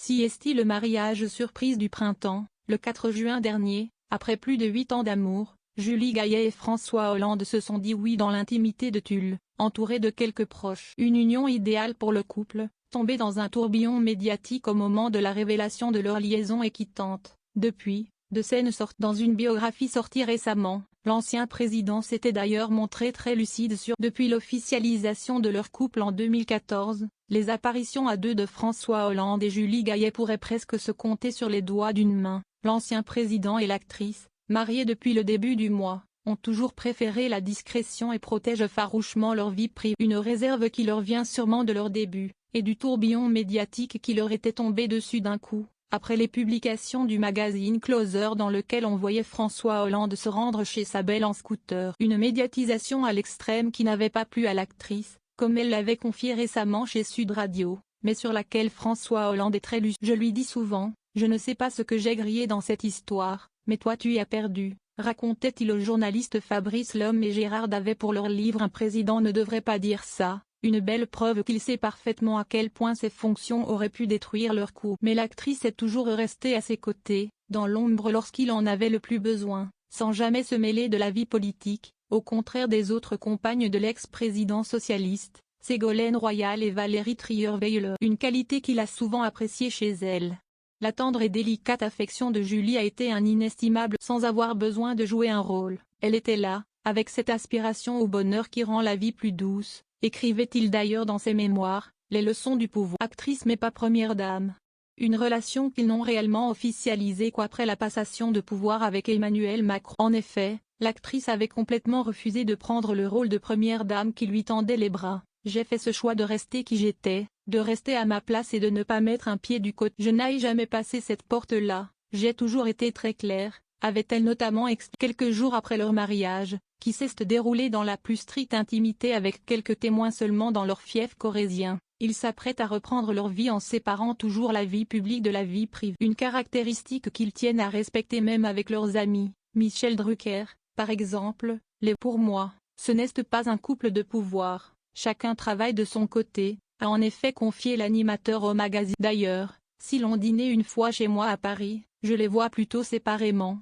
Si est-il le mariage surprise du printemps, le 4 juin dernier, après plus de 8 ans d'amour, Julie Gaillet et François Hollande se sont dit oui dans l'intimité de Tulle, entourés de quelques proches. Une union idéale pour le couple, tombé dans un tourbillon médiatique au moment de la révélation de leur liaison et qui tente, depuis, de scènes sortent. Dans une biographie sortie récemment, l'ancien président s'était d'ailleurs montré très lucide sur depuis l'officialisation de leur couple en 2014, les apparitions à deux de François Hollande et Julie Gaillet pourraient presque se compter sur les doigts d'une main. L'ancien président et l'actrice, mariés depuis le début du mois, ont toujours préféré la discrétion et protègent farouchement leur vie privée. Une réserve qui leur vient sûrement de leur début, et du tourbillon médiatique qui leur était tombé dessus d'un coup, après les publications du magazine Closer dans lequel on voyait François Hollande se rendre chez sa belle en scooter. Une médiatisation à l'extrême qui n'avait pas plu à l'actrice, comme elle l'avait confié récemment chez Sud Radio, mais sur laquelle François Hollande est très lucide. Je lui dis souvent, je ne sais pas ce que j'ai grillé dans cette histoire, mais toi tu y as perdu, racontait-il au journaliste Fabrice Lhomme et Gérard Davet pour leur livre Un président ne devrait pas dire ça, une belle preuve qu'il sait parfaitement à quel point ses fonctions auraient pu détruire leur couple. Mais l'actrice est toujours restée à ses côtés, dans l'ombre lorsqu'il en avait le plus besoin, sans jamais se mêler de la vie politique, au contraire des autres compagnes de l'ex-président socialiste, Ségolène Royal et Valérie Trierweiler. Une qualité qu'il a souvent appréciée chez elle. La tendre et délicate affection de Julie a été un inestimable sans avoir besoin de jouer un rôle. Elle était là, avec cette aspiration au bonheur qui rend la vie plus douce, écrivait-il d'ailleurs dans ses mémoires, Les leçons du pouvoir. Actrice mais pas première dame. Une relation qu'ils n'ont réellement officialisée qu'après la passation de pouvoir avec Emmanuel Macron. En effet, l'actrice avait complètement refusé de prendre le rôle de première dame qui lui tendait les bras. J'ai fait ce choix de rester qui j'étais, de rester à ma place et de ne pas mettre un pied du côté. Je n'aille jamais passer cette porte-là, j'ai toujours été très claire, avait-elle notamment expliqué quelques jours après leur mariage, qui s'est déroulé dans la plus stricte intimité avec quelques témoins seulement dans leur fief corrézien. Ils s'apprêtent à reprendre leur vie en séparant toujours la vie publique de la vie privée. Une caractéristique qu'ils tiennent à respecter même avec leurs amis. Michel Drucker, par exemple, pour moi, ce n'est pas un couple de pouvoir. Chacun travaille de son côté, a en effet confié l'animateur au magazine. D'ailleurs, si l'on dînait une fois chez moi à Paris, je les vois plutôt séparément,